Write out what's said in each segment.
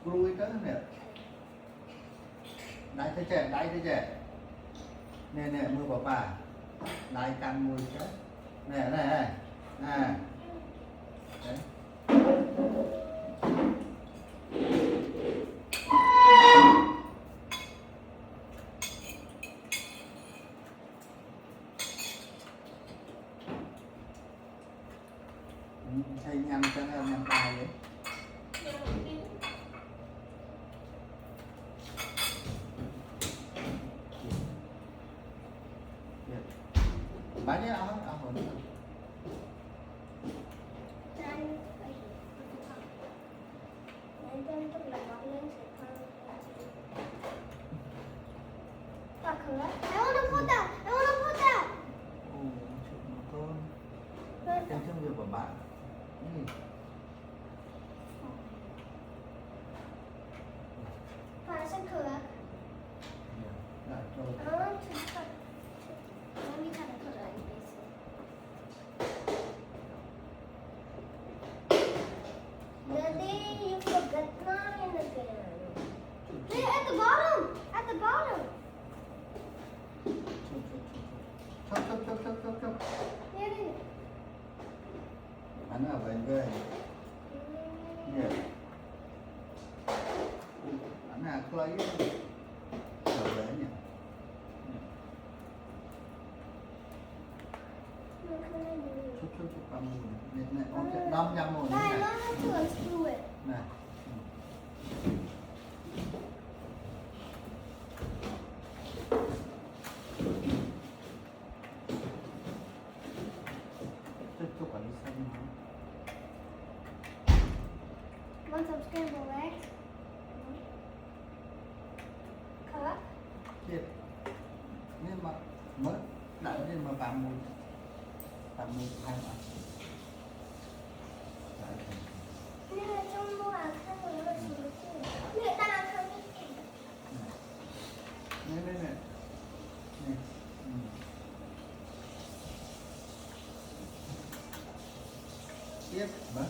cùi tới nè đáy thế trẻ nè nè mưa bỏ bà đáy căn mùi chết nè nè nè đấy hay nhăn cho nó nhăn tay vậy bán nhé áo hồn I want to put that. I want to put that. ồ chuyện nó con cái thương việc của bạn Phải xem cửa. lại cho I want to cut. Let me cut a color in this. Daddy, you forgot mine again. They're at the bottom. At the bottom. chốc Daddy. anh ở bên về nhỉ anh là lấy ở đấy nhỉ chốc bằng này này nó đâm nhầm rồi I này know how to unscrew it. này chúc anh đi xem Want some scrambled eggs? Cut. thiệt nhưng mà mới đã nên mà làm mùi hay mà Mẹ trong mua à khăn rồi nó chỉ mẹ ta làm khăn đi. này này này này tiếp mà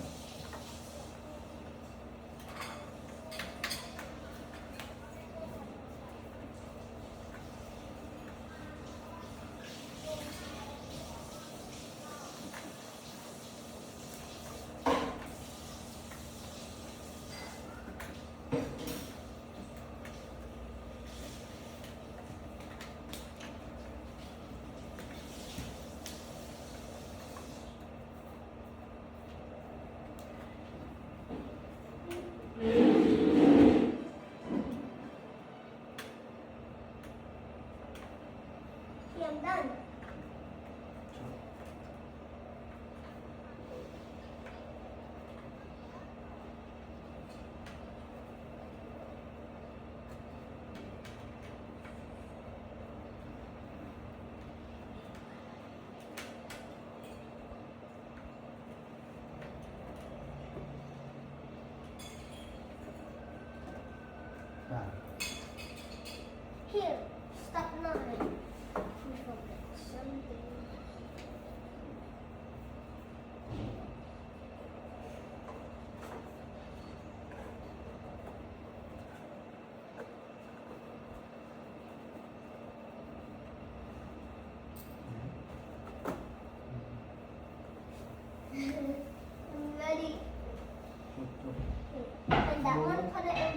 I'm done. à Here, step 9. We forgot something. I'm ready. chúc And that one, put it in.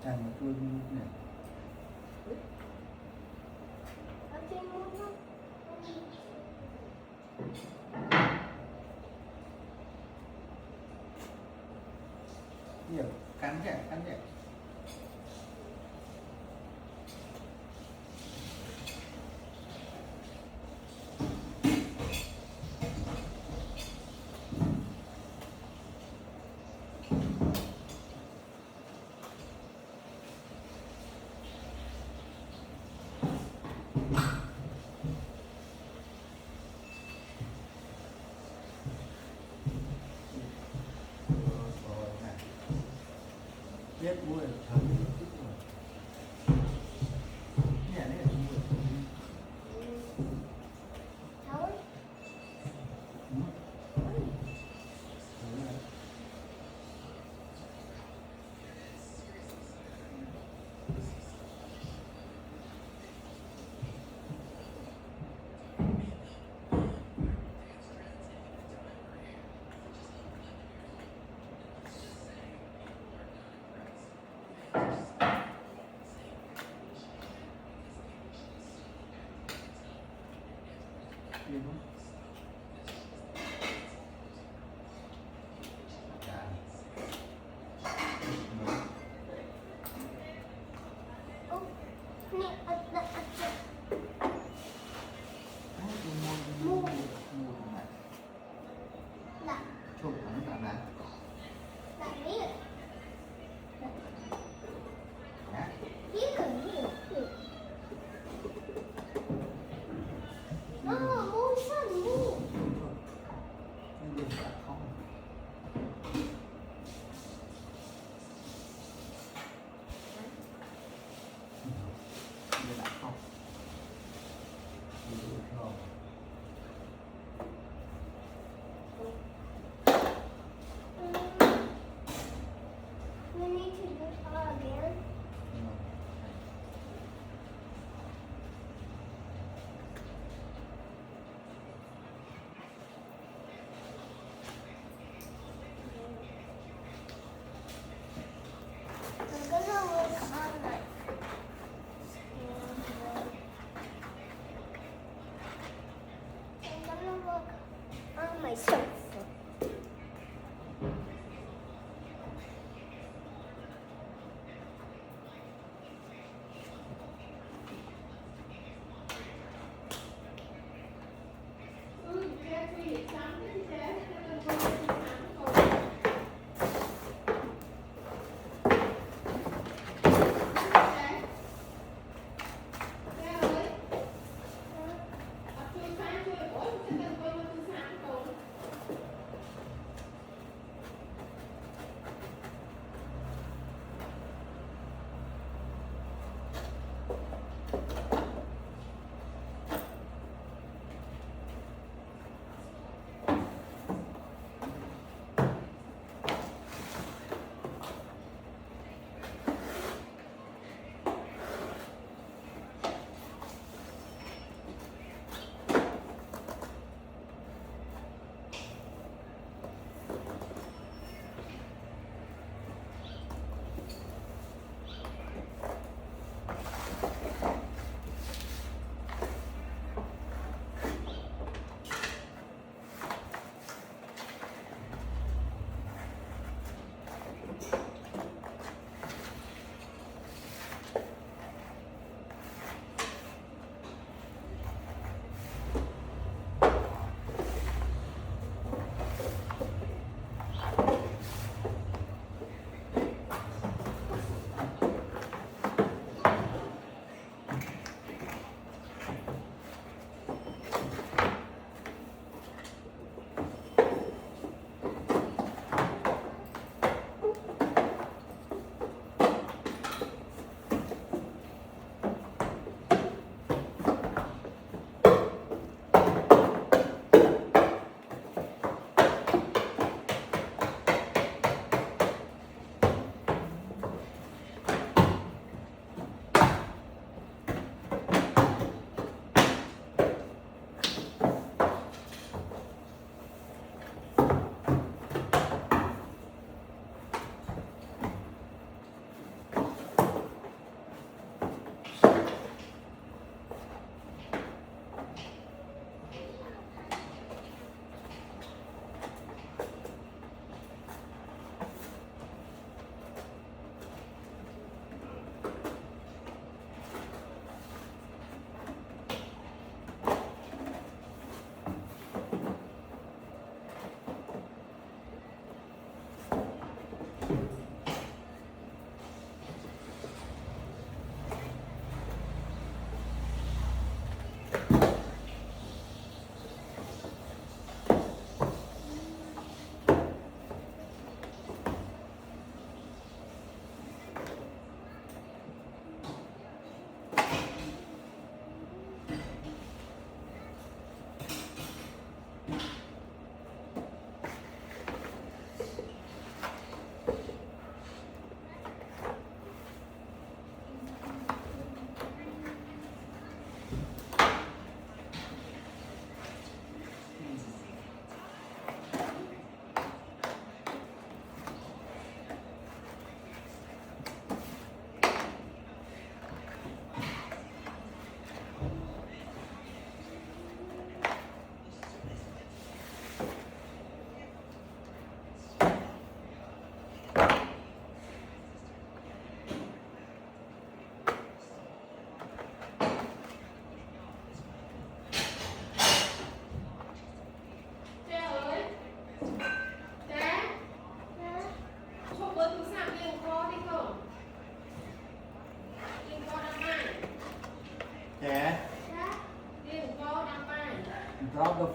chàng mà tôi này Okay, move. nhiều cắn nhẹ biết mua được chấm nhẹ đấy mua Howard?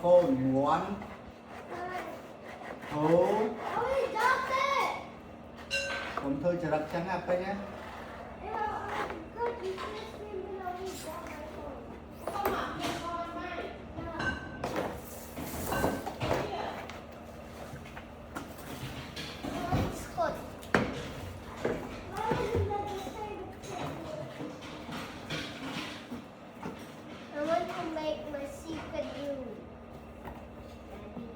phone. 1, 2. Ôi, đọc thế. ผมធ្វើចរិតចឹងណាពេញណា Good, you can't scream below me. Drop my phone. เข้ามาเพียงพอไหม No. เนี่ย It's good. Why isn't that the same thing? I want to make my secret room. Daddy.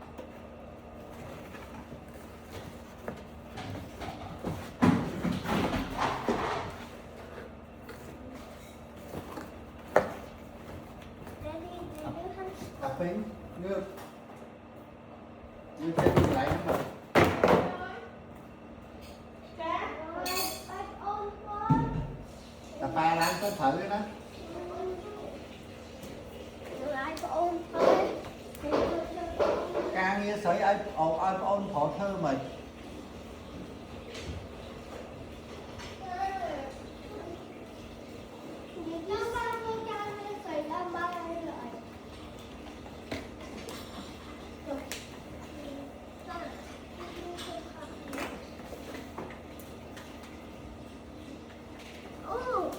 Daddy, do you have អា spot? ពេញងើបយើងទៅកន្លែងហ្នឹងមក จ้า I own one. តែប៉ាឡើងទៅត្រូវទេណា I own five. ការងារស្រីឲ្យបងអូនប្រុសធ្វើមិន Oh.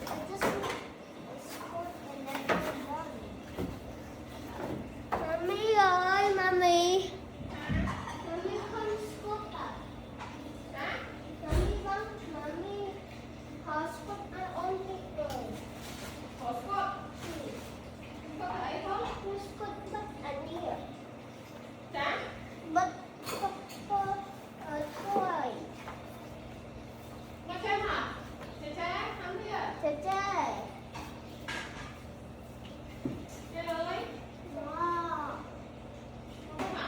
I just scored and then I'm done. Mommy ơi, mommy. Mommy con scored à? Mommy con, mommy. Có scored ai ôn thích rồi. ขอสกดก็ไหนเขา Who scored but Ania? จ้า But for a toy. ไม่ใช่ค่ะเจ๊ทำเนี่ย Today. เจ๊เลย Wow. เข้ามา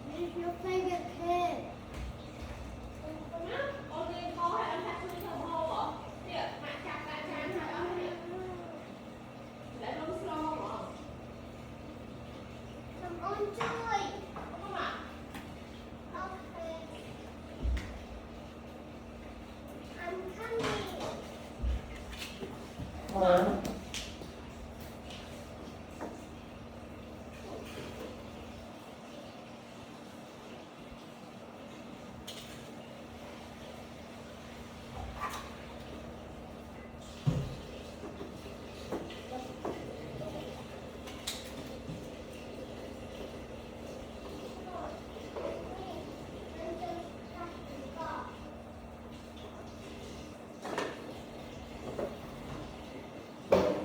Who's your favorite kid? นะโอเคเขาให้อันแท็กซื้อเทอร์โบเหรอเนี่ยมาจากการช้างให้เอาเนี่ยแล้วต้องสโลว์เหรอ I'm on toy. เข้ามา Okay. I'm coming. โอ้ I'm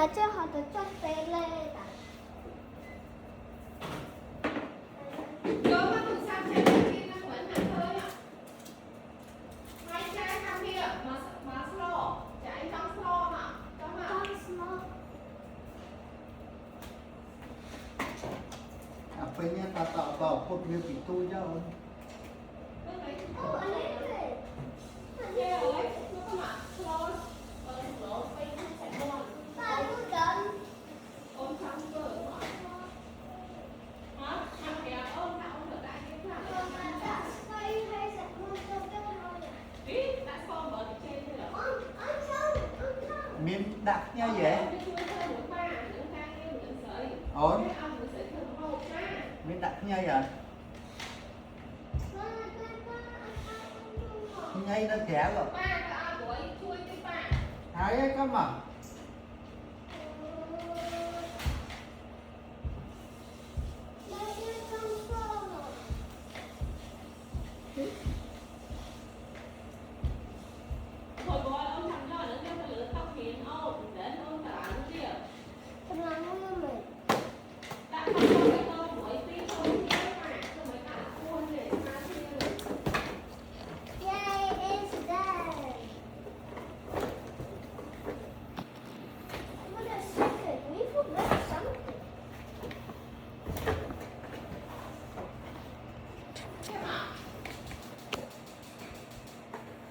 là chưa họ tự cho tê lên à. Cơ mà từ sang trái bên kia nó vẫn là hơi ạ. Hai trái sang kia mà slow, trái trong slow mà, trong mà. Con small. Apanya tak apa dia itu je. Tức lấy Oh, a little bit. kia ơi, nó có mặt slow, slow quay nó sẽ ngon. Tại tôi cần. Ôm trong cơ mà. Hả? Thằng kìa ôm thằng được đại cái thằng. Còn mà đã xoay hay sẽ mua cho cái thôi à. Ý, đã xong bờ thì trên thế rồi. Ăn xong. Miếng đặt nha vậy. Ổn. Miếng đặt nha vậy. Ngay nó thẻ rồi. Thấy ấy có mà. Yay, it's done. What a second, we forgot something.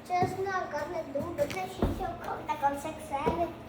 Just not gonna do because she's so cold. I got 6 seconds.